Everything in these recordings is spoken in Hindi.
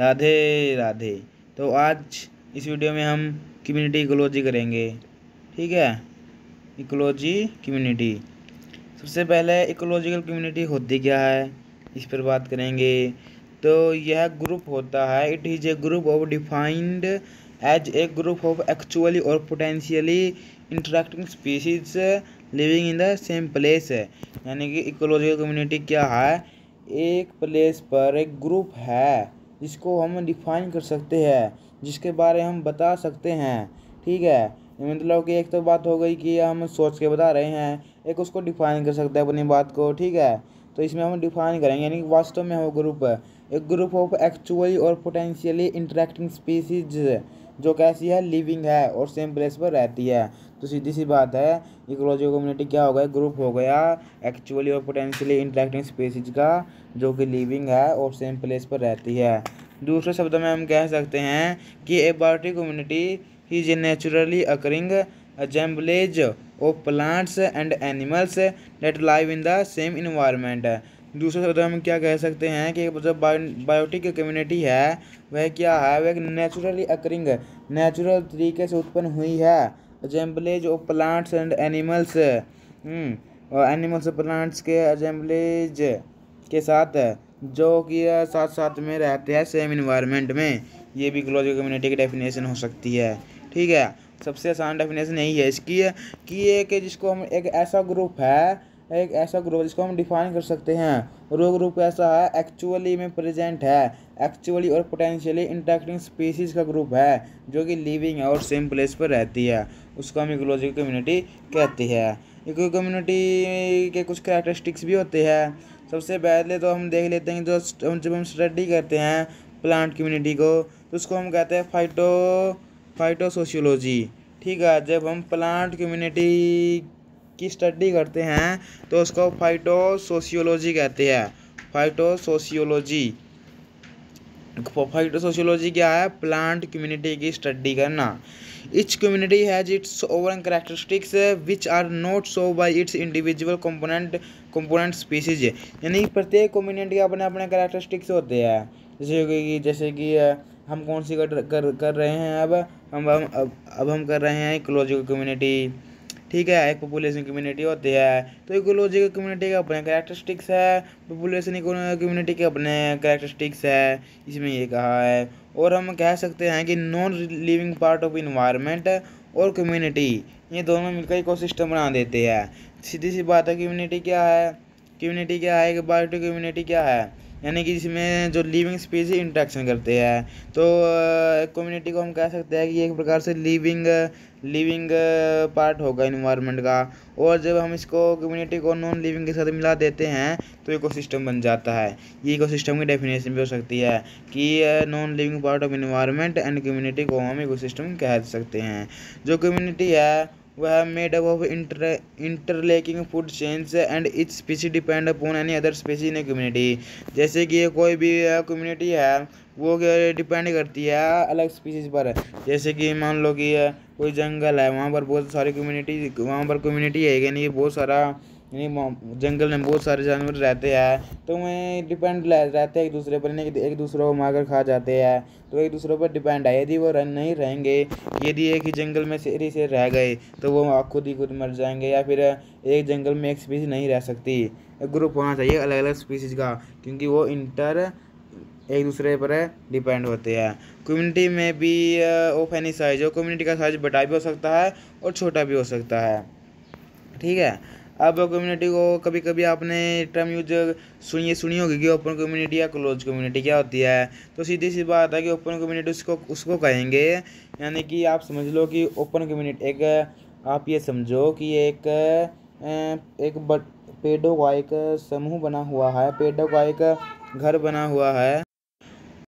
राधे राधे। तो आज इस वीडियो में हम कम्युनिटी इकोलॉजी करेंगे। ठीक है, इकोलॉजी कम्युनिटी। सबसे पहले इकोलॉजिकल कम्युनिटी होती क्या है, इस पर बात करेंगे। तो यह ग्रुप होता है, it is a group of defined as a group of actually और potentially interacting species living in the same place है। यानी कि इकोलॉजिकल कम्युनिटी क्या है, एक प्लेस पर एक ग्रुप है जिसको हम डिफाइन कर सकते हैं, जिसके बारे हम बता सकते हैं। ठीक है, मतलब कि एक तो बात हो गई कि हम सोच के बता रहे हैं, एक उसको डिफाइन कर सकते हैं अपनी बात को। ठीक है, तो इसमें हम डिफाइन करेंगे, यानी वास्तव में वो ग्रुप है एक ग्रुप ऑफ एक्चुअली और पोटेंशियली इंटरेक्टिंग स्पीसीज जो कैसी है, लिविंग है और सेम प्लेस पर रहती है। तो सीधी सी बात है, इकोलॉजिकल कम्युनिटी क्या हो गया, ग्रुप हो गया एक्चुअली और पोटेंशियली इंटरेक्टिंग स्पीसीज का, जो कि लिविंग है और सेम प्लेस पर रहती है। दूसरे शब्दों में हम कह सकते हैं कि a biotic community is a naturally occurring assemblage of plants and animals that live in the same environment। दूसरे शब्दों में हम क्या कह सकते हैं कि जो बायोटिक कम्युनिटी है वह क्या है, वह एक नेचुरली अकरिंग, नेचुरल तरीके से उत्पन्न हुई है assemblage of plants and animals, और एनिमल्स प्लांट्स के assemblage के साथ जो कि साथ साथ में रहते हैं सेम इन्वायरमेंट में। ये भी इकोलॉजिकल कम्युनिटी की डेफिनेशन हो सकती है। ठीक है, सबसे आसान डेफिनेशन यही है इसकी कि एक जिसको हम एक ऐसा ग्रुप जिसको हम डिफाइन कर सकते हैं, और वो ग्रुप ऐसा है एक्चुअली में प्रेजेंट है, एक्चुअली और पोटेंशियली इंटरेक्टिंग स्पीसीज का ग्रुप है जो कि लिविंग है और सेम प्लेस पर रहती है, उसको हम इकोलॉजिकल कम्युनिटी कहते हैं। इको कम्युनिटी के कुछ कैरेक्टरिस्टिक्स भी होते हैं। सबसे पहले तो हम देख लेते हैं, जब हम स्टडी करते हैं प्लांट कम्युनिटी को तो उसको हम कहते हैं फाइटोसोशियोलॉजी। ठीक है, जब हम प्लांट कम्युनिटी की स्टडी करते हैं तो उसको फाइटोसोशियोलॉजी कहते हैं। फाइटोसोशियोलॉजी क्या है, प्लांट कम्युनिटी की स्टडी करना। Each community has its own characteristics which are not so by its individual component species। यानी प्रत्येक कम्युनिटी के अपने अपने कैरेक्टरिस्टिक्स होते हैं। जैसे कि हम कौन सी कर रहे हैं, अब हम कर रहे हैं इकोलॉजिकल कम्युनिटी। ठीक है, एक पॉपुलेशन कम्युनिटी होती है, तो इकोलॉजिकल कम्युनिटी के अपने कैरेक्टरिस्टिक्स है, पॉपुलेशन कम्युनिटी के अपने कैरेक्टरिस्टिक्स है, इसमें ये कहा है। और हम कह सकते हैं कि non living part of environment और कम्युनिटी, ये दोनों मिलकर इकोसिस्टम बना देते हैं। सीधी सी बात है, कम्युनिटी क्या है, एक बायोटिक कम्युनिटी क्या है, यानी कि जिसमें जो लिविंग स्पीसीज इंटरेक्शन करते हैं। तो कम्युनिटी को हम कह सकते हैं कि एक प्रकार से लिविंग पार्ट होगा इन्वायरमेंट का। और जब हम इसको कम्युनिटी को नॉन लिविंग के साथ मिला देते हैं तो इकोसिस्टम बन जाता है। ये इकोसिस्टम की डेफिनेशन भी हो सकती है कि non living part of environment and community को हम इकोसिस्टम कह सकते हैं। जो कम्युनिटी है वह made up of interlinking food chains and each species depend upon any other species in community. जैसे कि कोई भी कम्युनिटी है वो डिपेंड करती है अलग स्पीसीज पर। जैसे कि मान लो कि कोई जंगल है, वहाँ पर बहुत सारी कम्युनिटी है, यानी कि बहुत सारा, यानी जंगल में बहुत सारे जानवर रहते हैं, तो वह डिपेंड रहते हैं एक दूसरे पर, नहीं एक दूसरे को मारकर खा जाते हैं, तो एक दूसरे पर डिपेंड है। यदि वो नहीं रहेंगे, यदि एक ही जंगल में शेर ही शेर रह गए तो वो खुद ही खुद मर जाएंगे, या फिर एक जंगल में एक स्पीसीज नहीं रह सकती। एक ग्रुप होना चाहिए अलग अलग स्पीसीज का, क्योंकि वो एक दूसरे पर डिपेंड होते हैं। कम्युनिटी में भी ऑफ एनी साइज, और कम्युनिटी का साइज बड़ा भी हो सकता है और छोटा भी हो सकता है। ठीक है, अब कम्युनिटी को कभी कभी आपने टर्म यूज सुनी होगी कि ओपन कम्युनिटी या क्लोज कम्युनिटी क्या होती है। तो सीधी सी बात है कि ओपन कम्युनिटी उसको कहेंगे, यानी कि आप समझ लो कि ओपन कम्युनिटी आप ये समझो कि पेड़ों का एक समूह बना हुआ है, पेड़ों का एक घर बना हुआ है।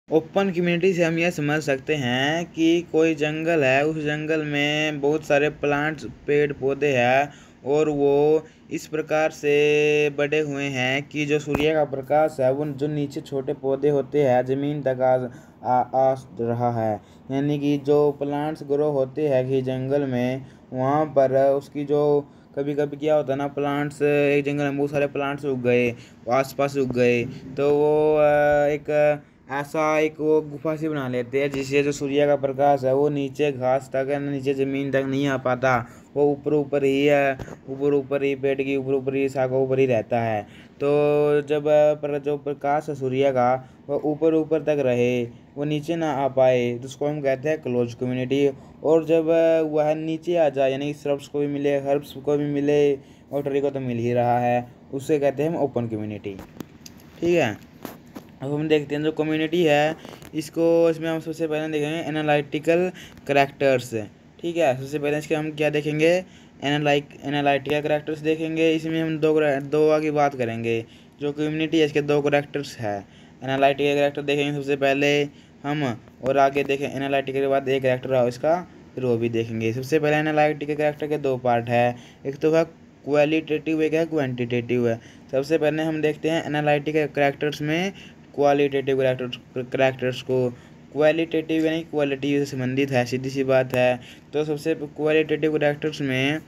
ओपन कम्युनिटी से हम यह समझ सकते हैं कि कोई जंगल है, उस जंगल में बहुत सारे प्लांट्स पेड़ पौधे हैं, और वो इस प्रकार से बड़े हुए हैं कि जो सूर्य का प्रकाश है वो जो नीचे छोटे पौधे होते हैं ज़मीन तक आ रहा है। यानी कि जो प्लांट्स ग्रो होते हैं कि जंगल में, वहाँ पर उसकी जो कभी कभी क्या होता है ना, प्लांट्स एक जंगल में बहुत सारे प्लांट्स उग गए, आसपास उग गए, तो वो एक ऐसा एक वो गुफा सी बना लेते हैं जिससे जो सूर्य का प्रकाश है वो नीचे घास तक नीचे ज़मीन तक नहीं आ पाता, वो ऊपर ऊपर ही है, ऊपर ऊपर ही पेड़ की ऊपर ऊपर ही शाखा ऊपर ही रहता है। तो जब पर जो प्रकाश है सूर्य का वो ऊपर ऊपर तक रहे, वो नीचे ना आ पाए, तो उसको हम कहते हैं क्लोज कम्युनिटी। और जब वह नीचे आ जाए यानी कि श्रब्स को भी मिले हर्ब्स को भी मिले और ट्री को तो मिल ही रहा है, उससे कहते हैं हम ओपन कम्युनिटी। ठीक है, अब हम देखते हैं जो कम्युनिटी है इसको, इसमें हम सबसे पहले देखेंगे एनालिटिकल करैक्टर्स। ठीक है, सबसे पहले इसके हम क्या देखेंगे, एनालिटिकल करैक्टर्स देखेंगे। इसमें हम दो की बात करेंगे। जो कम्युनिटी है इसके दो करैक्टर्स है। एनालिटिकल करैक्टर देखेंगे सबसे पहले हम, और आगे देखें एनालिटिकल के बाद एक करैक्टर है इसका, फिर वो भी देखेंगे। सबसे पहले एनालिटिकल करैक्टर के दो पार्ट है, एक तो है क्वालिटेटिव, एक है क्वान्टिटेटिव है। सबसे पहले हम देखते हैं एनालिटिकल करैक्टर्स में क्वालिटेटिव करैक्टर्स को। क्वालिटेटिव यानी क्वालिटी से संबंधित है, सीधी सी बात है। तो सबसे क्वालिटेटिव करैक्टर्स में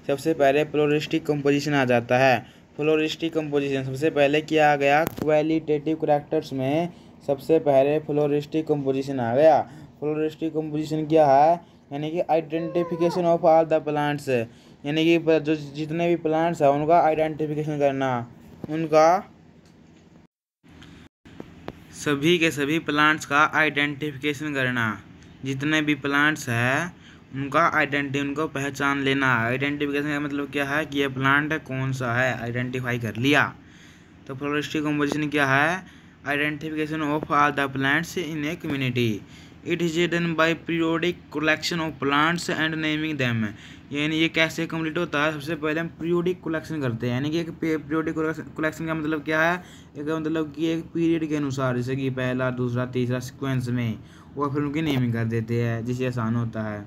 सबसे पहले फ्लोरिस्टिक कंपोजिशन आ जाता है। फ्लोरिस्टिक कंपोजिशन सबसे पहले क्या आ गया, क्वालिटेटिव करैक्टर्स में सबसे पहले फ्लोरिस्टिक कंपोजिशन आ गया। फ्लोरिस्टिक कंपोजिशन क्या है, यानी कि identification of all the plants, यानी कि जो जितने भी प्लांट्स हैं उनका आइडेंटिफिकेशन करना, उनका सभी के सभी प्लांट्स का आइडेंटिफिकेशन करना। जितने भी प्लांट्स हैं उनका उनको पहचान लेना। आइडेंटिफिकेशन का मतलब क्या है कि यह प्लांट कौन सा है, आइडेंटिफाई कर लिया। तो फ्लोरिस्टिक कंपोजिशन क्या है, identification of all the plants in a community. It is done by periodic collection of plants and naming them. यानी ये कैसे कंप्लीट होता है, सबसे पहले हम पीरियोडिक कलेक्शन करते हैं। यानी कि एक पीरियोडिक कलेक्शन का मतलब क्या है, एक मतलब कि एक पीरियड के अनुसार, जैसे कि पहला दूसरा तीसरा सीक्वेंस में, और फिर उनकी नेमिंग कर देते हैं जिससे आसान होता है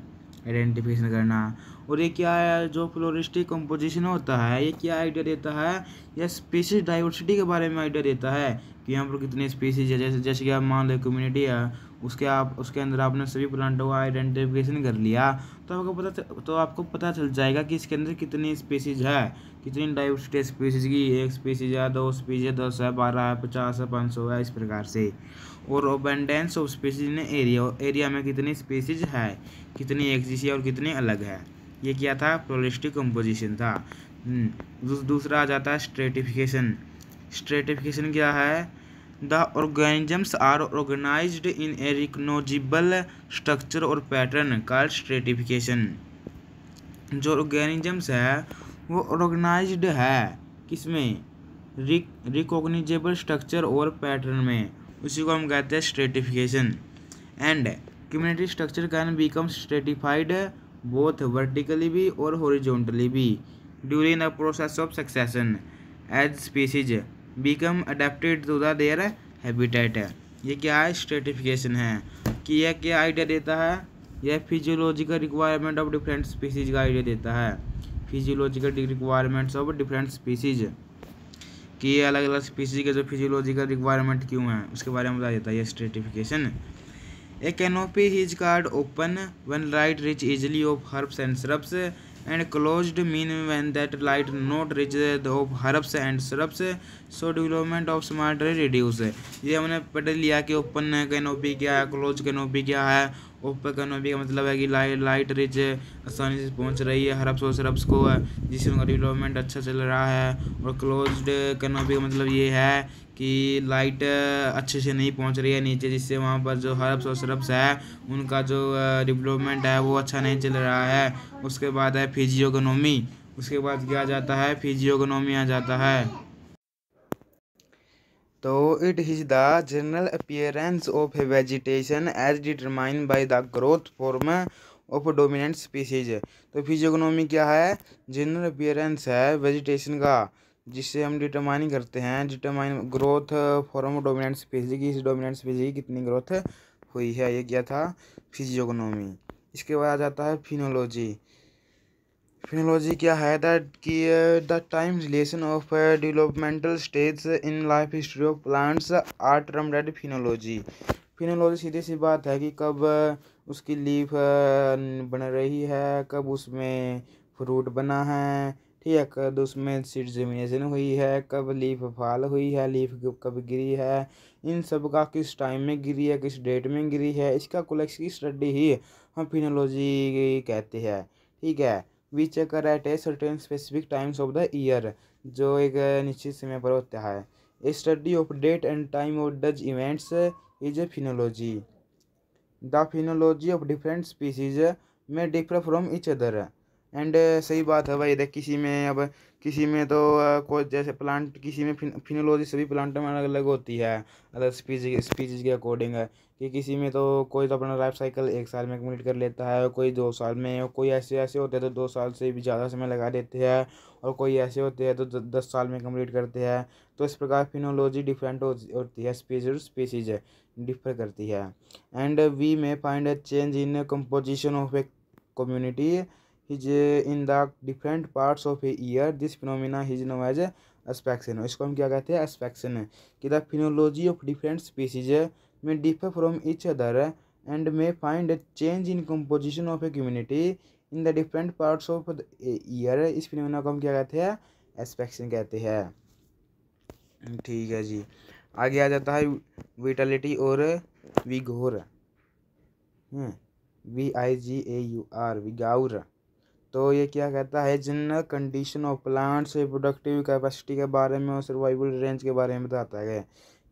आइडेंटिफिकेशन करना। और ये क्या है, जो फ्लोरिस्टिक कंपोजिशन होता है ये क्या आइडिया देता है, यह स्पीसीज डाइवर्सिटी के बारे में आइडिया देता है कि यहाँ पर कितनी स्पीसीज है। जैसे कि आप मान लो कम्युनिटी है, उसके अंदर आपने सभी प्लांटों का आइडेंटिफिकेशन कर लिया, तो आपको पता चल जाएगा कि इसके अंदर कितनी स्पीसीज है, कितनी डाइवर्सिटी स्पीसीज की, एक स्पीसीज है, दो स्पीसीज है, 10 है, 12 है, 50 है, 500 है, इस प्रकार से। और अबंडेंस ऑफ स्पीसीज ने एरिया में कितनी स्पीसीज है, कितनी एक जैसी और कितनी अलग है। ये क्या था, फ्लोरिस्टिक कंपोजिशन था। दूसरा आ जाता है स्ट्रेटिफिकेशन। स्ट्रेटिफिकेशन क्या है, the organisms are organised in a recognisable structure और पैटर्न कॉल्ड स्ट्रेटिफिकेशन। जो ऑर्गेनिजम्स है वो ऑर्गेनाइज्ड है किसमें, रिकॉग्निजेबल स्ट्रक्चर और पैटर्न में, उसी को हम कहते हैं stratification. And community structure can become stratified both vertically भी और हॉरिजॉन्टली भी during the process of succession as species become adapted to the their habitat. ये क्या है, स्ट्रेटिफिकेशन है। कि यह क्या आइडिया देता है, यह physiological requirement of different species का आइडिया देता है। Physiological requirements of different species, कि ये अलग अलग स्पीसीज के जो फिजियोलॉजिकल रिक्वायरमेंट क्यों हैं उसके बारे में बता देता है ये stratification. A canopy is called open when light reach easily of herbs and shrubs, and closed mean when that light not reach of herbs and shrubs, so development of small tree reduce। ये हमने पढ़ लिया कि ओपन कैनोपी क्या है, क्लोज कैनोपी क्या है। ओपन कैनोपी का मतलब है कि लाइट रिच आसानी से पहुंच रही है हर्ब्स और श्रब्स को, जिससे उनका डेवलपमेंट अच्छा चल रहा है। और क्लोज्ड कैनोपी का मतलब ये है कि लाइट अच्छे से नहीं पहुंच रही है नीचे, जिससे वहाँ पर जो हर्ब्स और श्रब्स है उनका जो डेवलपमेंट है वो अच्छा नहीं चल रहा है। उसके बाद है फिजियोगनोमी। उसके बाद क्या आ जाता है, फिजियोगनोमी आ जाता है। तो it is the general appearance of vegetation as determined by the growth form of dominant species. तो फिजियोगनोमी क्या है, जनरल अपीयरेंस है वेजिटेशन का, जिससे हम डिटरमाइन करते हैं, determine growth form of dominant species की, इस डोमिनेंट स्पीसीज की कितनी ग्रोथ हुई है। ये क्या था, फिजियोगनोमी। इसके बाद आ जाता है फिनोलॉजी। फिनोलॉजी क्या है, दैट कि the time relation of developmental stage in life history of plants are termed as phenology. Phenology सीधी सी बात है कि कब उसकी लीफ बन रही है, कब उसमें फ्रूट बना है, ठीक है, कब उसमें सीड जर्मिनेशन हुई है, कब लीफ फॉल हुई है, लीफ कब गिरी है, इन सब का किस टाइम में गिरी है, किस डेट में गिरी है, इसका कलेक्शन की स्टडी ही हम फिनोलॉजी कहते हैं। ठीक है, which occur at a certain specific times of the year, जो एक निश्चित समय पर होता है। A study of date and time of does events is a phenology. The phenology of different species may differ from each other. And सही बात है भाई, देख किसी में अब किसी में तो कोई जैसे प्लांट, किसी में फिनोलॉजी सभी प्लांटों में अलग अलग होती है, अलग स्पीसीज के अकॉर्डिंग है कि किसी में तो कोई तो अपना लाइफ साइकिल 1 साल में कंप्लीट कर लेता है, कोई 2 साल में, और कोई ऐसे ऐसे होते हैं तो 2 साल से भी ज़्यादा समय लगा देते हैं, और कोई ऐसे होते हैं तो 10 साल में कंप्लीट करते हैं। तो इस प्रकार फिनोलॉजी डिफरेंट होती है, स्पीसीज डिफर करती है। एंड वी में find a change in composition of A community is in the different parts of a year. This phenomena is known as aspection. इसको हम क्या कहते हैं, aspection, कि the phenology of different species may differ from each other and may find a change in composition of a community in the different parts of the year. इस phenomena को हम क्या कहते हैं, aspection कहते हैं। ठीक है जी, आगे आ जाता है विटालिटी और विगोर। VIGAUR, विगाउर। तो ये क्या कहता है, general condition of plants reproductive capacity के बारे में और सर्वाइवल रेंज के बारे में बताता है।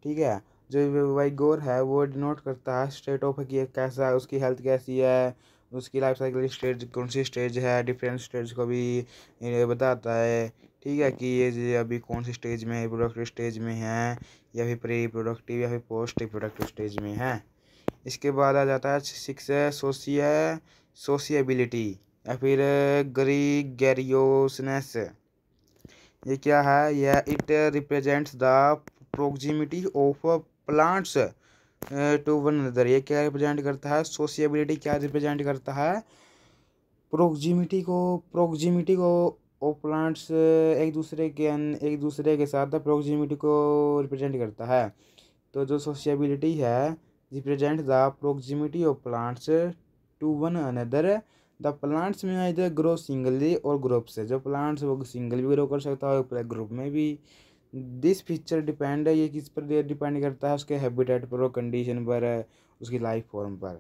ठीक है, जो वाइगोर है वो डिनोट करता है स्टेट ऑफ कि कैसा है, उसकी हेल्थ कैसी है, उसकी लाइफ साइकिल स्टेज कौन सी स्टेज है, डिफरेंट स्टेज को भी ये बताता है। ठीक है, कि ये अभी कौन सी स्टेज में, रिप्रोडक्टिव स्टेज में है, या फिर प्री रिप्रोडक्टिव या फिर पोस्ट रिप्रोडक्टिव स्टेज में है। इसके बाद आ जाता है 6 सोशिएबिलिटी या फिर ग्रेगरियोसनेस। ये क्या है, यह it represents the proximity of plants to one another. ये क्या रिप्रेजेंट करता है, सोशिएबिलिटी क्या रिप्रेजेंट करता है, प्रोक्सिमिटी को और प्लांट्स एक दूसरे के साथ प्रोक्सिमिटी को रिप्रेजेंट करता है। तो जो सोशिएबिलिटी है represent the proximity of plants to one another. The plants में इधर ग्रो सिंगली और ग्रुप से, जो प्लांट्स वो सिंगल भी ग्रो कर सकता है और ग्रुप में भी। दिस फीचर डिपेंड है, ये किस पर डिपेंड करता है, उसके हैबिटेट पर और कंडीशन पर, उसकी लाइफ फॉर्म पर।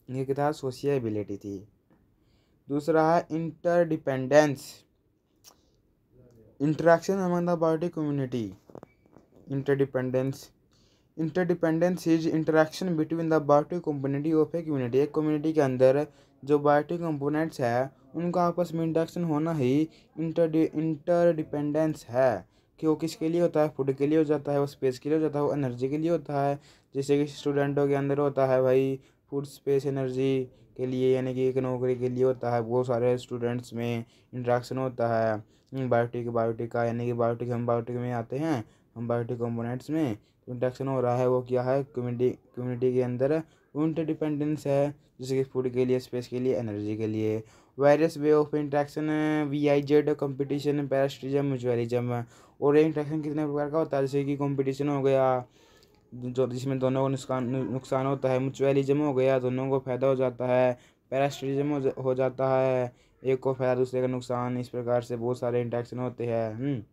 ये क्या था, सोशिएबिलिटी थी। दूसरा है interdependence, interaction among the biotic community. Interdependence is interaction between the biotic community of a community. एक कम्युनिटी के अंदर जो बायोटिक कंपोनेंट्स है उनका आपस में इंटरेक्शन होना ही इंटरडिपेंडेंस है। कि वो किसके लिए होता है, फूड के लिए हो जाता है, वो स्पेस के लिए हो जाता है, वो एनर्जी के लिए होता है। जैसे कि स्टूडेंटों के अंदर होता है भाई फूड, स्पेस, एनर्जी के लिए, यानी कि एक नौकरी के लिए होता है। बहुत सारे स्टूडेंट्स में इंटरेक्शन होता है बायोटिक का, यानी कि हम बायोटिक में आते हैं, हम बायोटिक कंपोनेंट्स में इंटरेक्शन हो रहा है। वो क्या है, कम्युनिटी के अंदर वो इंटरडिपेंडेंस है, जैसे कि फूड के लिए, स्पेस के लिए, एनर्जी के लिए। Various way of interaction VIZ, competition, parasitism, mutualism. और ये इंटरेक्शन कितने प्रकार का होता है, जैसे कि कंपटीशन हो गया जो जिसमें दोनों को नुकसान होता है, म्यूचुअलिज्म हो गया दोनों को फ़ायदा हो जाता है, पैरासिटिज्म हो जाता है एक को फ़ायदा दूसरे का नुकसान। इस प्रकार से बहुत सारे इंटरेक्शन होते हैं।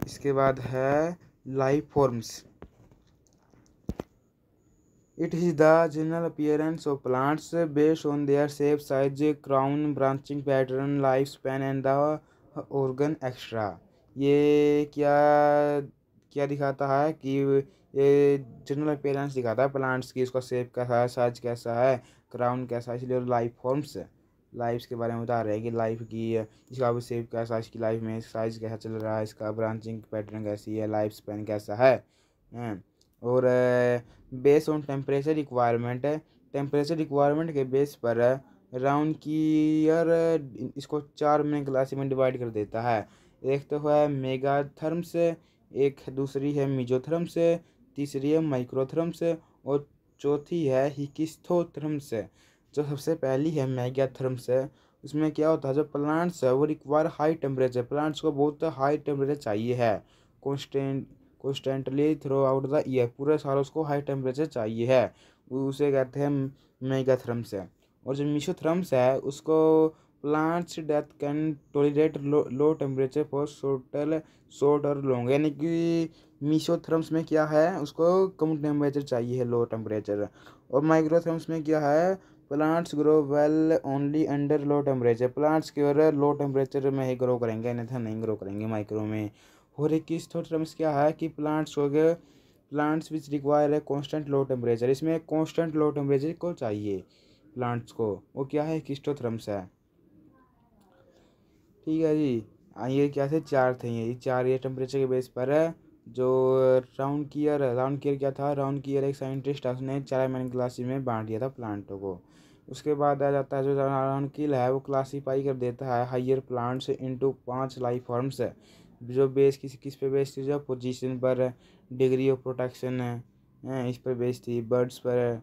इसके बाद है life forms. It is the general appearance of plants based on their shape, size, crown, branching pattern, life span and the organ extra. ये क्या दिखाता है कि ये जनरल अपीयरेंस दिखाता है प्लांट्स की, इसका शेप कैसा है, साइज कैसा है, क्राउन कैसा है। इसलिए लाइफ फॉर्म्स लाइफ्स के बारे में बता रहे हैं कि लाइफ की इसका भी शेप कैसा है, इसकी लाइफ में साइज कैसा चल रहा है, इसका ब्रांचिंग पैटर्न कैसी है, लाइफ स्पैन कैसा है। और बेस ऑन टेम्परेचर रिक्वायरमेंट है, टेम्परेचर रिक्वायरमेंट के बेस पर राउंड की ईयर इसको 4 में क्लास में डिवाइड कर देता है। एक तो है मेगाथर्म्स, एक दूसरी है मीजोथर्म्स, तीसरी है माइक्रोथर्म्स, और चौथी है हिकिस्थोथर्म्स। जो सबसे पहली है मेगाथर्म्स, उसमें क्या होता है, जो प्लांट्स है वो रिक्वायर हाई टेम्परेचर, प्लांट्स को बहुत हाई टेम्परेचर चाहिए है constantly through out the year, पूरे साल उसको हाई टेम्परेचर चाहिए है, उसे कहते हैं मेगाथर्म्स है। और जो मीसोथर्म्स है उसको plants death can tolerate low temperature for short और लॉन्ग, यानी कि मीसोथर्म्स में क्या है, उसको कम टेम्परेचर चाहिए है, लो टेम्परेचर। और माइक्रोथर्म्स में क्या है, plants grow well only under low temperature, plants केवल लो टेम्परेचर में ही ग्रो करेंगे, अन्यथा नहीं ग्रो करेंगे माइक्रो में। और एक हिस्टोथर्म्स क्या है कि प्लांट्स हो गए, प्लांट्स विच रिक्वायर है कॉन्स्टेंट लो टेम्परेचर, इसमें कॉन्स्टेंट लो टेम्परेचर को चाहिए प्लांट्स को, वो क्या है, हिस्टोथर्म्स है। ठीक है जी। ये क्या थे, चार थे, ये चार ये टेम्परेचर के बेस पर है। जो राउंड कियर क्या था, राउंड कियर एक साइंटिस्ट है, उसने 4 मैंने क्लासी में बांट दिया था प्लांटों को। उसके बाद आ जाता है जो राउंड किल है, वो क्लासीफाई कर देता है higher plants into 5 life forms है, जो बेस किस पे बेस्ड थी, जो पोजीशन पर, डिग्री ऑफ प्रोटेक्शन है, इस पर बेस्ड थी, बर्ड्स पर,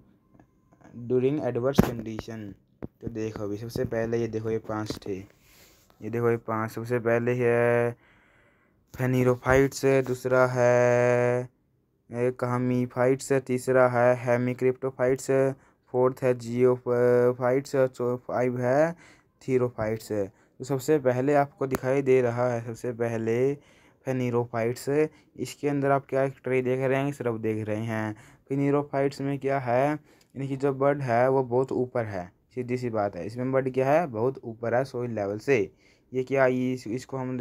ड्यूरिंग एडवर्स कंडीशन। तो देखो अभी सबसे पहले ये देखो, ये 5 थे, ये देखो ये 5, सबसे पहले है फेनिरोफाइट्स, दूसरा है कहामीफाइट्स, तीसरा है हेमिक्रिप्टोफाइट्स, फोर्थ है जियोफाइट्स, और 5 है थीरोफाइट्स। तो सबसे पहले आपको दिखाई दे रहा है, सबसे पहले फेनिरोफाइट्स, इसके अंदर आप क्या ट्रे देख रहे हैं, सिर्फ देख रहे हैं। फेनिरोफाइट्स में क्या है, इनकी जो बर्ड है वो बहुत ऊपर है, सीधी सी बात है, इसमें बर्ड क्या है, बहुत ऊपर है सोइल लेवल से। ये क्या, इसको हम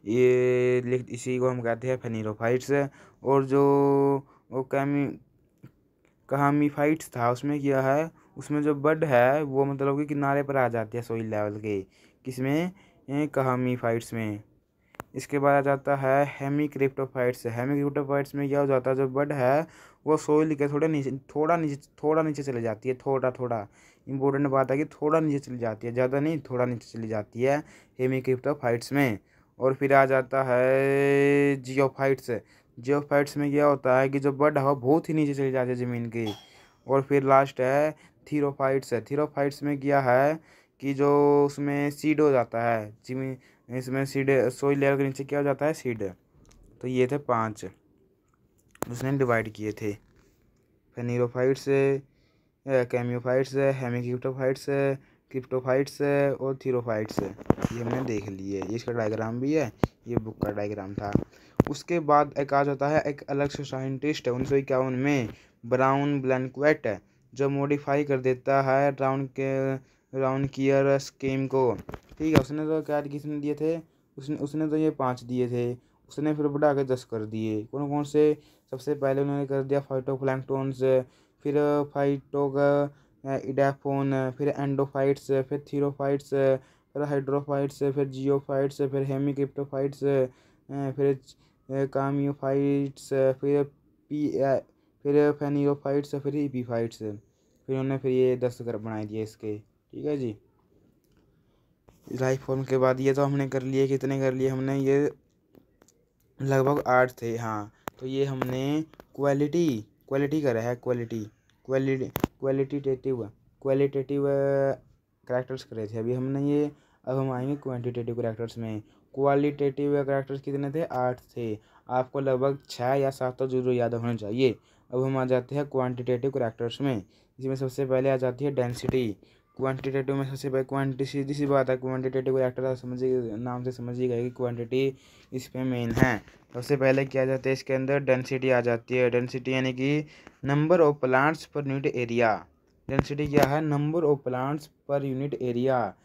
ये लिख, इसी को हम कहते हैं फेनिरोफाइट्स। और जो वो कहामीफाइट्स था, उसमें क्या है, उसमें जो बर्ड है वो मतलब कि किनारे पर आ जाती है सोइल लेवल के, किसमें, कहामीफाइट्स में। इसके बाद आ जाता है हेमिक्रिप्टोफाइट्स, हेमिक्रिप्टोफाइट्स में क्या हो जाता है, जो बर्ड है वो सोइल के थोड़ा नीचे चले जाती है, थोड़ा इंपॉर्टेंट बात है कि थोड़ा नीचे चली जाती है, ज़्यादा नहीं, थोड़ा नीचे चली जाती है हेमिक्रिप्टोफाइट्स में। और फिर आ जाता है जियोफाइट्स, जियोफाइट्स में क्या होता है कि जो बर्ड है वो बहुत ही नीचे चली जाती है ज़मीन की। और फिर लास्ट है थीरोफाइट्स, थीरोफाइट्स में क्या है कि जो उसमें सीड हो जाता है ज़मीन, इसमें सीड सोइल लेवल के नीचे क्या हो जाता है, सीड। तो ये थे 5 उसने डिवाइड किए थे, फेनिरोफाइट्स, कैमियोफाइट्स, हेमिक्रिप्टोफाइट्स, क्रिप्टोफाइट्स और थीरोफाइट्स, ये हमने देख लिए। ये इसका डायग्राम भी है, ये बुक का डायग्राम था। उसके बाद एक आ जाता है एक अलग से साइंटिस्ट है 1951 में, ब्राउन ब्लैंकवेट, जो मॉडिफाई कर देता है राउंड कियर स्कीम को। ठीक है, उसने तो क्या किसने दिए थे, उसने तो ये 5 दिए थे, उसने फिर बढ़ा के 10 कर दिए। कौन कौन से, सबसे पहले उन्होंने कर दिया फाइटोप्लैंक्टन्स, फिर इडाफोन, फिर एंडोफाइट्स, फिर थीरोफाइट्स, फिर हाइड्रोफाइट्स, फिर जियोफाइट्स, फिर हेमिक्रिप्टोफाइट्स, फिर कामियोफाइट्स, फिर पी फिर फेनियोफाइट्स, फिर ईपीफाइट्स, फिर उन्होंने फिर ये 10 कर बना दिए इसके। ठीक है जी। लाइफ फॉर्म के बाद ये तो हमने कर लिए, कितने कर लिए हमने, ये लगभग 8 थे। हाँ, तो ये हमने क्वालिटी करा है, क्वालिटेटिव करैक्टर्स करे थे अभी हमने ये। अब हम आएंगे क्वांटिटेटिव करैक्टर्स में। क्वालिटेटिव करैक्टर्स कितने थे, 8 थे। आपको लगभग 6 या 7 तो जरूर याद होना चाहिए। अब हम आ जाते हैं क्वांटिटेटिव करैक्टर्स में, इसमें सबसे पहले आ जाती है डेंसिटी। क्वांटिटेटिव में सबसे पहले क्वांटिटी, सीधी सी बात है, क्वांटिटेटिव करैक्टर समझिए, नाम से समझिएगा कि क्वांटिटी इस पे मेन है। सबसे पहले क्या आ जाता है इसके अंदर, डेंसिटी आ जाती है। डेंसिटी यानी कि number of plants per unit area. Density क्या है, number of plants per unit area,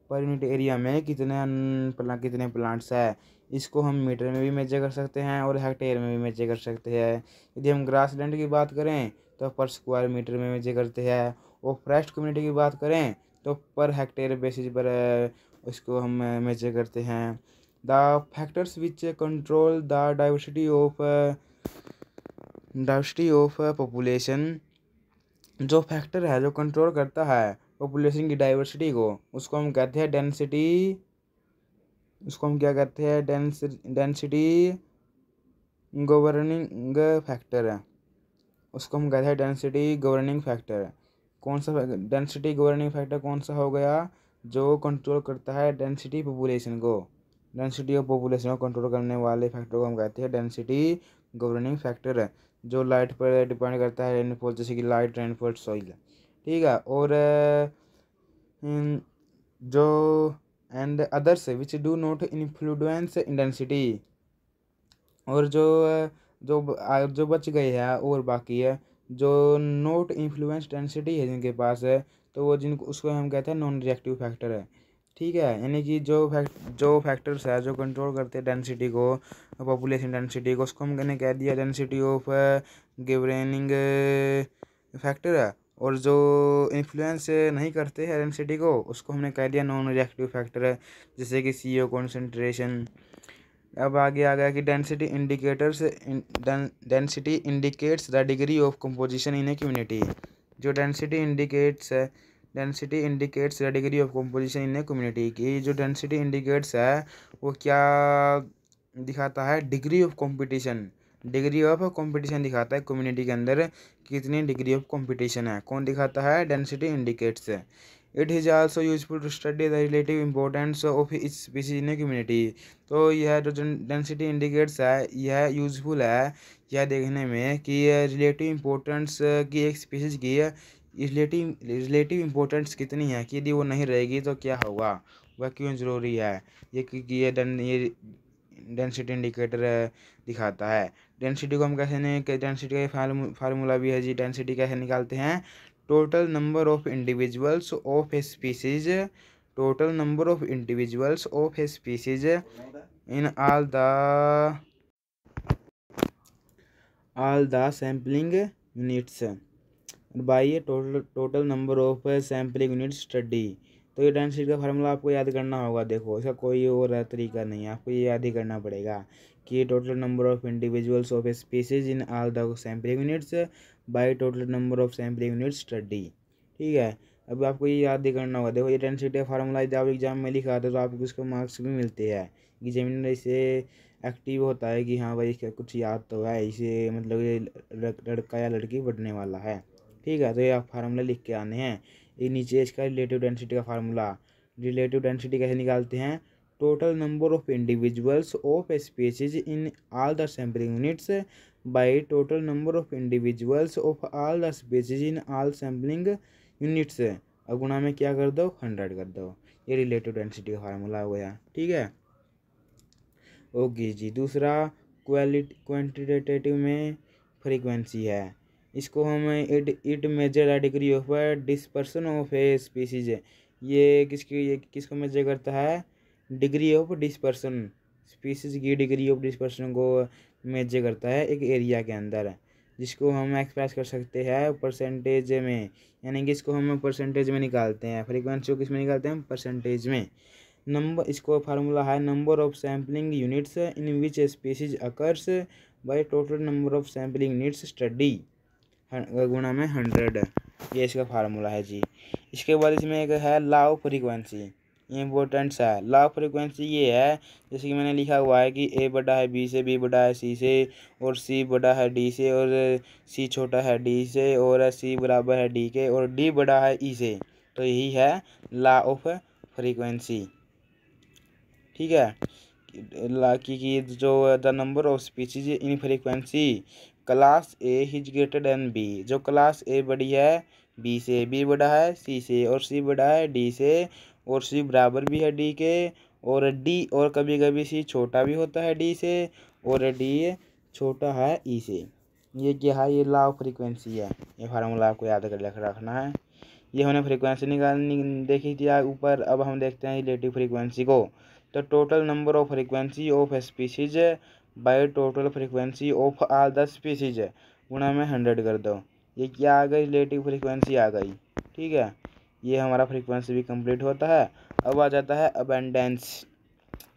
per unit area में कितने प्लांट्स है। इसको हम मीटर में भी मेजर कर सकते हैं और हेक्टेयर में भी मेजर कर सकते हैं। यदि हम ग्रासलैंड की बात करें तो पर स्क्वायर मीटर में मेजर करते हैं, और फॉरेस्ट कम्युनिटी की बात करें तो पर हेक्टेयर बेसिस पर इसको हम मेजर करते हैं। The factors which control the diversity of population, जो फैक्टर है जो कंट्रोल करता है पॉपुलेशन की डाइवर्सिटी को, उसको हम कहते हैं डेंसिटी। उसको हम क्या कहते हैं, डेंसिटी गवर्निंग फैक्टर है, उसको हम कहते हैं डेंसिटी गवर्निंग फैक्टर। कौन सा डेंसिटी गवर्निंग फैक्टर कौन सा हो गया, जो कंट्रोल करता है डेंसिटी पॉपुलेशन को, डेंसिटी ऑफ पॉपुलेशन को कंट्रोल करने वाले फैक्टर को हम कहते हैं डेंसिटी गवर्निंग फैक्टर, जो लाइट पर डिपेंड करता है, रेनफॉल, जैसे कि लाइट, रेनफॉल, सॉइल। ठीक है। और जो and others which do not influence density, और जो बच गए हैं और बाकी है जो नोट इन्फ्लुएंस डेंसिटी है जिनके पास है, तो वो जिनको उसको हम कहते हैं नॉन रिएक्टिव फैक्टर है। ठीक है, यानी कि जो फैक्टर्स है जो कंट्रोल करते हैं डेंसिटी को, पॉपुलेशन डेंसिटी को, उसको हमने कह दिया डेंसिटी ऑफ गिवरेनिंग फैक्टर है। और जो इन्फ्लुएंस नहीं करते हैं डेंसिटी को, उसको हमने कह दिया नॉन रिएक्टिव फैक्टर है, जैसे कि CO कॉन्सेंट्रेशन। अब आगे आ गया कि density indicates the degree of composition in a community. जो density indicates the degree of composition in a community की जो डेंसिटी इंडिकेट्स है वो क्या दिखाता है, डिग्री ऑफ कंपटीशन दिखाता है कम्युनिटी के अंदर कितनी डिग्री ऑफ कंपटीशन है। कौन दिखाता है, डेंसिटी इंडिकेट्स है। It is also useful to study the relative importance of each species in a community. तो यह जो डेंसिटी इंडिकेट्स है यह यूजफुल है यह देखने में कि रिलेटिव इंपॉर्टेंस की एक स्पीसीज की रिलेटिव इंपॉर्टेंस कितनी है, कि यदि वो नहीं रहेगी तो क्या होगा, वह क्यों ज़रूरी है, ये क्योंकि ये डेंसिटी इंडिकेटर दिखाता है। डेंसिटी को हम कैसे नहीं, डेंसिटी का फार्मूला भी है जी। डेंसिटी कैसे निकालते हैं, total number of individuals of a species, total number of individuals of a species in all the sampling units by a total number of sampling units study। तो ये डेंसिटी का फार्मूला आपको याद करना होगा। देखो इसका कोई और तरीका नहीं है, आपको ये याद ही करना पड़ेगा कि total number of individuals of a species in all the sampling units by total number of sampling units study. ठीक है, अब आपको ये याद ही करना होगा। देखो ये डेंसिटी का फार्मूला जब एग्जाम में लिखा था तो आपको उसको मार्क्स भी मिलते हैं। एग्जामिनर से एक्टिव होता है कि हाँ भाई इसका कुछ याद तो है, इसे मतलब ये लड़का या लड़की बढ़ने वाला है। ठीक है, तो ये आप फार्मूला लिख के आने हैं। ये नीचे इसका रिलेटिव डेंसिटी का फार्मूला। रिलेटिव डेंसिटी कैसे निकालते हैं, total number of individuals of a species in all the sampling units by total number of individuals of all the species in all sampling units. अब गुणा में क्या कर दो, 100 कर दो। ये रिलेटिव डेंसिटी का फार्मूला हो गया। ठीक है, ओके जी। दूसरा क्वांटिटेटिव में फ्रीक्वेंसी है। इसको हम it measure the degree of dispersion of a species. ये किसको मेजर करता है, डिग्री ऑफ डिस्पर्सन, स्पीसीज की डिग्री ऑफ डिस्पर्सन को मेजर करता है एक एरिया के अंदर, जिसको हम एक्सप्रेस कर सकते हैं परसेंटेज में। यानी कि इसको हम परसेंटेज में निकालते हैं, फ्रीक्वेंसी को किस में निकालते हैं, परसेंटेज में। नंबर, इसको फार्मूला है number of sampling units in which species occurs by total number of sampling units study गुणा में 100। ये इसका फार्मूला है जी। इसके बाद इसमें एक है लॉ ऑफ फ्रीक्वेंसी, ये इंपॉर्टेंट्स है। लॉ ऑफ फ्रीक्वेंसी ये है, जैसे कि मैंने लिखा हुआ है कि A बड़ा है B से, B बड़ा है C से, और C बड़ा है D से, और C छोटा है D से, और C बराबर है D के, और D बड़ा है E से। तो यही है लॉ ऑफ फ्रीक्वेंसी। ठीक है, कि जो the number of species in frequency class A is greater than B। जो क्लास A बड़ी है B से, B बड़ा है C से, और C बड़ा है D से, और C बराबर भी है D के, और D, और कभी कभी C छोटा भी होता है D से, और D छोटा है E से। ये क्या है, ये लॉ ऑफ फ्रीक्वेंसी है। ये फार्मूला आपको याद कर रखना है। ये हमने फ्रीक्वेंसी निकालनी देखी थी ऊपर। अब हम देखते हैं रिलेटिव फ्रीक्वेंसी को। तो total number of frequency of species by total frequency of all the species गुणा में 100 कर दो। ये क्या आ गई, रिलेटिव फ्रीक्वेंसी आ गई। ठीक है, ये हमारा फ्रीक्वेंसी भी कंप्लीट होता है। अब आ जाता है अबेंडेंस।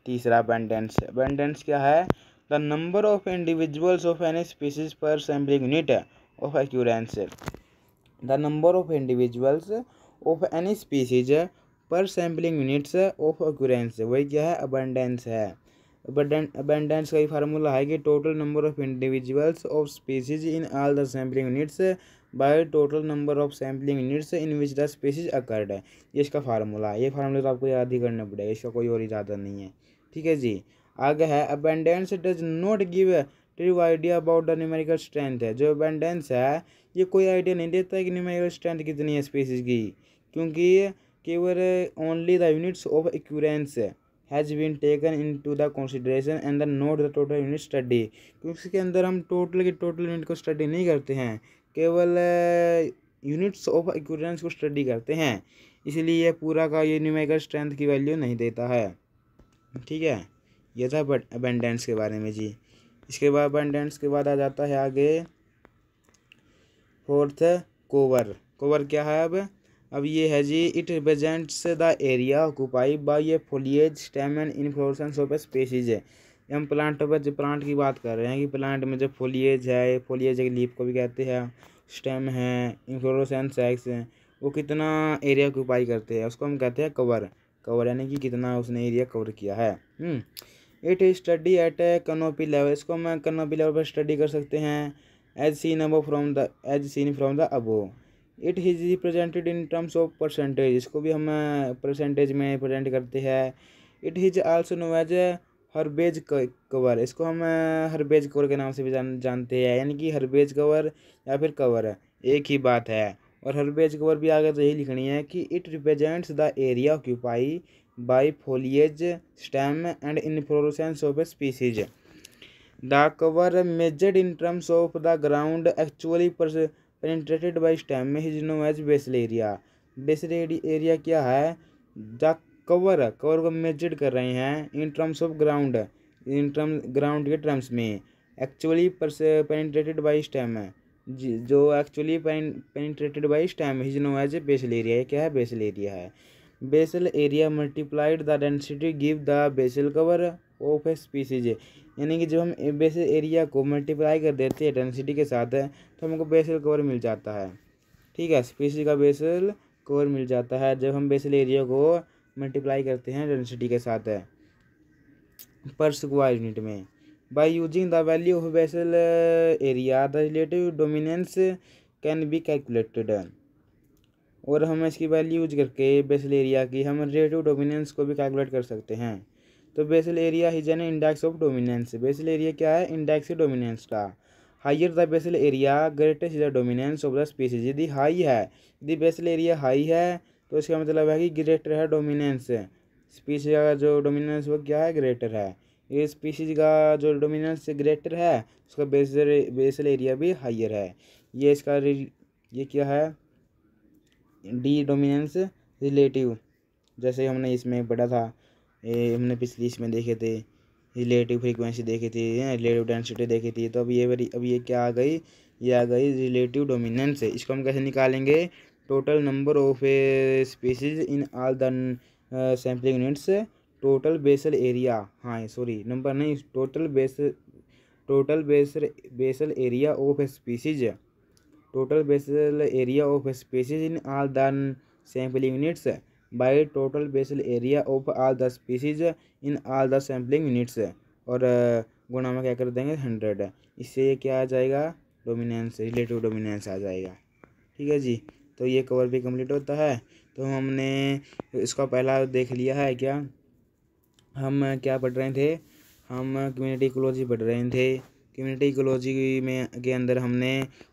तीसरा अबेंडेंस क्या है, the number of individuals of any species per sampling unit of occurrence. The number of individuals of any species per sampling units of occurrence, वही क्या है, अबंडेंस है। अबंडेंस का ही फार्मूला है कि total number of individuals of species in all the sampling units by total number of sampling units in which the species occurred है। ये इसका फार्मूला है। ये फार्मूला तो आपको याद ही करना पड़ेगा, इसका कोई और इजाज़त नहीं है। ठीक है जी, आगे है abundance does not give true idea about the numerical strength है। जो अबंडेंस है ये कोई आइडिया नहीं देता है कि न्यूमेरिकल स्ट्रेंथ कितनी है स्पीसीज की, क्योंकि केवल only the units of equivalence has been taken into the consideration and the note the total unit study, क्योंकि इसके अंदर हम टोटल की टोटल यूनिट को स्टडी नहीं करते हैं, केवल यूनिट्स ऑफ इक्विवेलेंस को स्टडी करते हैं, इसलिए यह पूरा का ये न्यूमेरिकल स्ट्रेंथ की वैल्यू नहीं देता है। ठीक है, ये था अबंडेंस के बारे में जी। इसके बाद अबंडेंस के बाद आ जाता है आगे फोर्थ कोवर। कोवर क्या है अब ये है जी, it represents the area occupied by a foliage stem and inflorescence of species है। हम प्लांटों पर, जो प्लांट की बात कर रहे हैं कि प्लांट में जो फोलिएज है, फोलिएज एक लीफ को भी कहते हैं, स्टेम है, इन्फ्लोरेसेंस है, वो कितना एरिया ऑक्यूपाई करते हैं उसको हम कहते हैं कवर। कवर यानी कि कितना उसने एरिया कवर किया है। It is study at canopy level, इसको हम कैनोपी लेवल पर स्टडी कर सकते हैं as seen from the above. It is represented in terms of percentage, इसको भी हम परसेंटेज में रिप्रेजेंट करते हैं। It is also known as herbage cover, इसको हम हर्बेज कवर के नाम से भी जानते हैं, यानी कि हर्बेज कवर या फिर कवर एक ही बात है। और हर्बेज कवर भी आगे तो यही लिखनी है कि it represents the area occupy by foliage stem and inflorescence of a species. The cover measured in terms of the ground actually penetrated by stem is known as basal area. Basal area क्या है? द कवर को मेजर्ड कर रहे हैं in terms of ground, ground के टर्म्स में, एक्चुअली पेनिट्रेटेड बाय स्टेम है जो actually penetrated by stem is known as basal area. क्या है? बेसल एरिया है। Basal area multiplied the density give the basal cover of a species, यानी कि जब हम बेसल एरिया को मल्टीप्लाई कर देते हैं डेंसिटी के साथ तो हमको बेसल कवर मिल जाता है। ठीक है, स्पीसीज का बेसल कवर मिल जाता है जब हम बेसल एरिया को मल्टीप्लाई करते हैं डेंसिटी के साथ पर स्क्वायर यूनिट में। By using the value of basal area the relative dominance can be calculated, और हम इसकी वैल्यू यूज करके बेसल एरिया की हम रिलेटिव डोमिनेंस को भी कैलकुलेट कर सकते हैं। तो basal area is an index of dominance, basal area क्या है? इंडेक्स डोमिनेंस का। Higher the basal area greatest is the dominance of the species, यदि हाई है, यदि बेसल एरिया हाई है तो इसका मतलब है कि ग्रेटर है डोमिनेंस, स्पीसीज का जो डोमिनेंस वो क्या है? ग्रेटर है। ये स्पीसीज का जो डोमिनेंस ग्रेटर है उसका बेसल एरिया भी हाइयर है। ये इसका ये क्या है? डी डोमिनेंस रिलेटिव, जैसे हमने इसमें पढ़ा था, ये हमने पिछली इसमें देखे थे, रिलेटिव फ्रीक्वेंसी देखी थी, रिलेटिव डेंसिटी देखी थी। तो अब ये क्या आ गई? ये आ गई रिलेटिव डोमिनेंस। इसको हम कैसे निकालेंगे? Total number of species in all the sampling units, total basal area, हाँ सॉरी नंबर नहीं, total basal area of species, total basal area of a species in all the sampling units by total basal area of all the species in all the sampling units, और गुणा में क्या कर देंगे? 100। इससे ये क्या आ जाएगा? डोमिनेंस, रिलेटिव डोमिनेंस आ जाएगा। ठीक है जी, तो ये कवर भी कंप्लीट होता है। तो हमने इसका पहला देख लिया है। क्या हम क्या पढ़ रहे थे? हम कम्युनिटी इकोलॉजी पढ़ रहे थे। कम्युनिटी इकोलॉजी में के अंदर हमने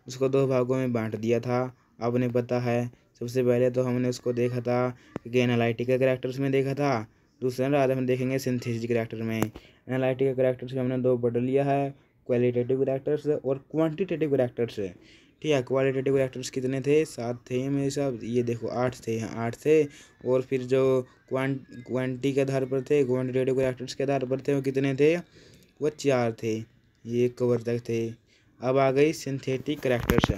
उसको 2 भागों में बांट दिया था, आपने पता है। सबसे पहले तो हमने उसको देखा था कि एनालिटिकल कैरेक्टर्स में देखा था, दूसरा आज हम देखेंगे सिंथेसिस कैरेक्टर में। एनालिटिकल कैरेक्टर्स में हमने 2 पढ़ लिया है, क्वालिटेटिव कैरेक्टर्स और क्वांटिटेटिव कैरेक्टर्स। ठीक है, क्वालिटेटिव कैरेक्टर्स कितने थे? 7 थे मेरे साहब, ये देखो 8 थे, यहाँ 8 थे। और फिर जो क्वांटिटी के आधार पर थे, क्वांटिटेटिव कैरेक्टर्स के आधार पर थे, वो कितने थे? वो 4 थे। ये कवर तक थे। अब आ गई सिंथेटिक कैरेक्टर्स।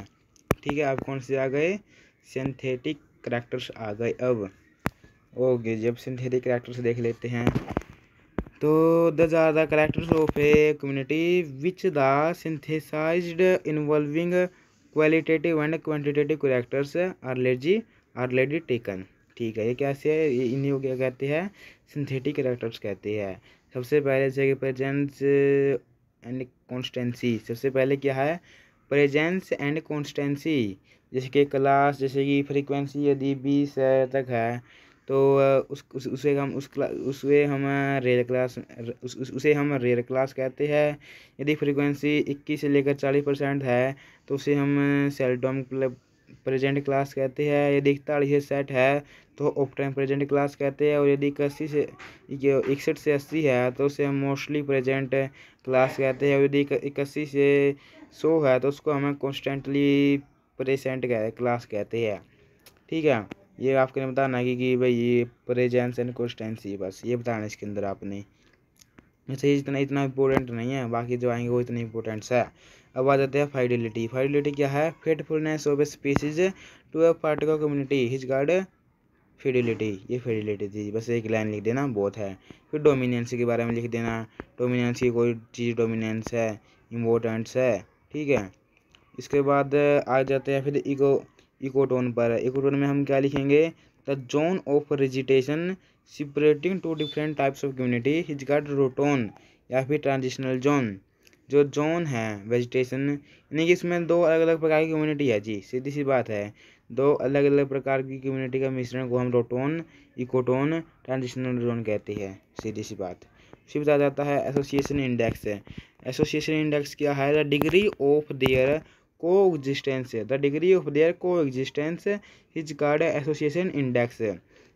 ठीक है, अब कौन से आ गए? सिंथेटिक कैरेक्टर्स आ गए अब। ओके, जब सिंथेटिक कैरेक्टर्स देख लेते हैं तो द ज़्यादा characters of a community which the synthesized involving qualitative and quantitative characters are taken. ठीक है, ये कैसे है? ये इन्हीं को क्या कहते हैं? सिंथेटिक कैरेक्टर्स कहते हैं। सबसे पहले से प्रेजेंस एंड कॉन्स्टेंसी। सबसे पहले क्या है? Presence and constituency. जैसे कि क्लास, जैसे कि फ्रीक्वेंसी यदि 20 तक है तो उसे हम रेयर क्लास कहते हैं। यदि फ्रीक्वेंसी 21 से लेकर 40% है तो उसे हम सेल्डम प्रेजेंट क्लास कहते हैं। यदि 41 से 60 है तो ऑफ टाइम प्रेजेंट क्लास कहते हैं। और यदि 61 से 80 है तो उसे हम मोस्टली प्रेजेंट क्लास कहते हैं। और यदि 81 से 100 है तो उसको हमें कॉन्स्टेंटली प्रेजेंट क्लास कहते हैं। ठीक है, ये आपने बताना कि भाई ये प्रेजेंस एंड कॉन्स्टेंसी, बस ये बताना है इसके अंदर आपने। वैसे इतना इम्पोर्टेंट नहीं है, बाकी जो आएंगे वो इतने इम्पोर्टेंट्स है। अब आ जाते हैं फाइडिलिटी। फाइडिलिटी क्या है? Faithfulness of a species to a particular community is called fidelity. ये फिडिलिटी थी, बस एक लाइन लिख देना बहुत है। फिर डोमिनेंस के बारे में लिख देना, डोमिनेंस की कोई चीज़ डोमिनेंस है, इम्पोर्टेंट्स है। ठीक है, इसके बाद आ जाते हैं फिर इकोटोन पर। इकोटोन में हम क्या लिखेंगे? The zone of vegetation separating two different types of community is called ecotone या फिर ट्रांजिशनल जोन। जो जोन है वेजिटेशन, यानी कि इसमें दो अलग अलग प्रकार की कम्युनिटी है जी, सीधी सी बात है। दो अलग अलग प्रकार की कम्युनिटी का मिश्रण को हम रोटोन, इकोटोन, ट्रांजिशनल जोन कहते हैं, सीधी सी बात। फिर बताया जाता है एसोसिएशन इंडेक्स। एसोसिएशन इंडेक्स क्या है? The degree of their coexistence. The degree of their coexistence is called association index.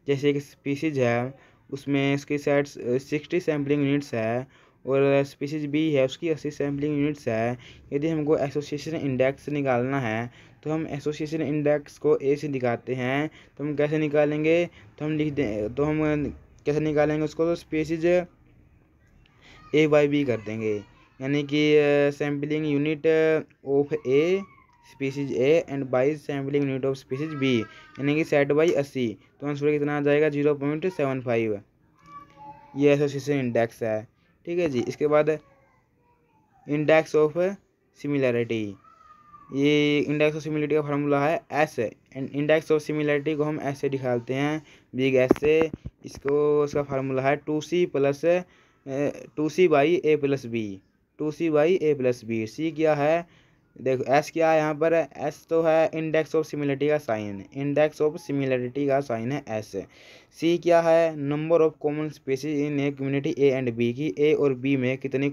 जैसे एक स्पीसीज है, उसमें उसकी शायद 60 सैम्पलिंग यूनिट्स है और स्पीसीज बी है, उसकी 80 सैम्पलिंग यूनिट्स है। यदि हमको एसोसिएशन इंडेक्स निकालना है तो हम एसोसिएशन इंडेक्स को ए से निकालते हैं। तो हम कैसे निकालेंगे? तो हम लिख दें, तो हम कैसे निकालेंगे उसको? तो स्पीसीज ए बाई बी कर देंगे, यानी कि sampling unit of a species A and by sampling unit of species B, यानी कि 60/80। तो आंसर कितना आ जाएगा? 0.75। ये एसोसिएशन इंडेक्स है। ठीक है जी। इसके बाद इंडेक्स ऑफ सिमिलैरिटी। ये इंडेक्स ऑफ सिमिलरिटी का फार्मूला है S. And index of similarity को हम ऐसे दिखाते हैं, बिग एस से। इसका फार्मूला है 2c/a+b। 2c/a+b। सी क्या है? देखो एस क्या है यहाँ पर? एस तो है इंडेक्स ऑफ सिमिलरिटी का साइन, इंडेक्स ऑफ सिमिलरिटी का साइन है एस। सी क्या है? Number of common species in a community A and B, की ए और बी में कितनी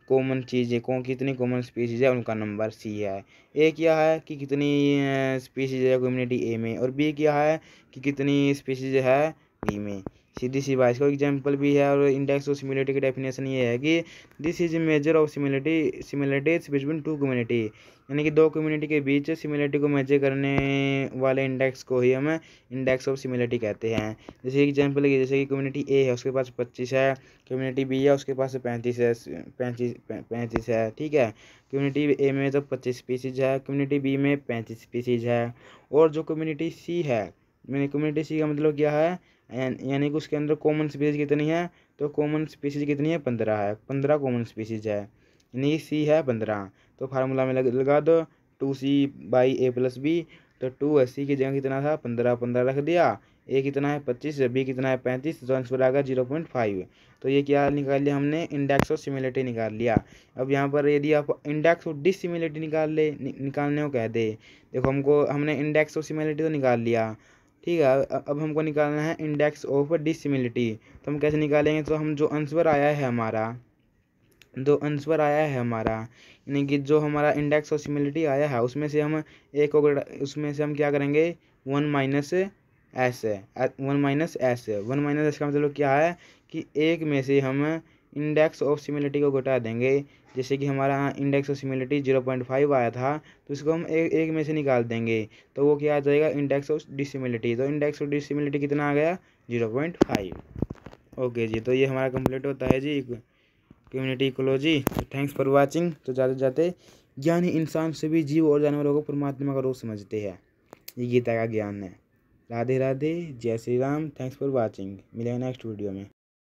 कॉमन चीज़ें कितनी कॉमन स्पीसीज है उनका नंबर, सी है। ए क्या है? कि कितनी स्पीसीज है कम्युनिटी ए में, और बी क्या है? कि कितनी स्पीसीज है बी में। सीधी सी बात। इसका एग्जांपल भी है। और इंडेक्स ऑफ सिमिलरिटी की डेफिनेशन ये है कि this is measure of similarities between two community, यानी कि दो कम्युनिटी के बीच सिमिलरिटी को मेजर करने वाले इंडेक्स को ही हम इंडेक्स ऑफ सिमिलरिटी कहते हैं। जैसे एग्जांपल है, जैसे कि कम्युनिटी ए है उसके पास 25 है, कम्युनिटी बी है उसके पास 35 है। ठीक है, कम्युनिटी ए में तो 25 स्पीसीज है, कम्युनिटी बी में 35 स्पीसीज है। और जो कम्युनिटी सी है, मैंने कम्युनिटी सी का मतलब क्या है? यानी कि उसके अंदर कॉमन स्पीसीज कितनी है? तो कॉमन स्पीसीज कितनी है? 15 है, 15 कॉमन स्पीसीज है, यानी सी है 15। तो फार्मूला में लगा दो 2c/a+b। तो 2 की जगह कितना था? 15 रख दिया। ए कितना है? 25, बी कितना है? 35। तो आंसर आ गया 0.5। तो ये क्या निकाल लिया हमने? इंडेक्स ऑफ सिमिलरिटी निकाल लिया। अब यहाँ पर यदि आप इंडेक्स ऑफ डिसिमिलरिटी निकालने को कह दे, देखो हमने इंडेक्स ऑफ सिमिलरिटी तो निकाल लिया। ठीक है, अब हमको निकालना है इंडेक्स ऑफ डिसिमिलरिटी। तो हम कैसे निकालेंगे? तो हम जो आंसर आया है हमारा, यानी कि जो हमारा इंडेक्स ऑफ सिमिलरिटी आया है उसमें से हम क्या करेंगे? 1 - s। 1 - s का मतलब क्या है? कि एक में से हम इंडेक्स ऑफ सिमिलरिटी को घटा देंगे। जैसे कि हमारा इंडेक्स ऑफ सिमिलरिटी 0.5 आया था, तो इसको हम एक में से निकाल देंगे, तो वो क्या आ जाएगा? Index of dissimilarity. तो इंडेक्स ऑफ डिसिमिलरिटी कितना आ गया? 0.5। ओके जी, तो ये हमारा कंप्लीट होता है जी कम्युनिटी इकोलॉजी। तो थैंक्स फॉर वाचिंग। तो जाते जाते ज्ञानी इंसान सभी जीव और जानवरों को परमात्मा का रूप समझते हैं, ये गीता का ज्ञान है। राधे राधे, जय Shri Ram. Thanks for watching. मिलेंगे नेक्स्ट वीडियो में।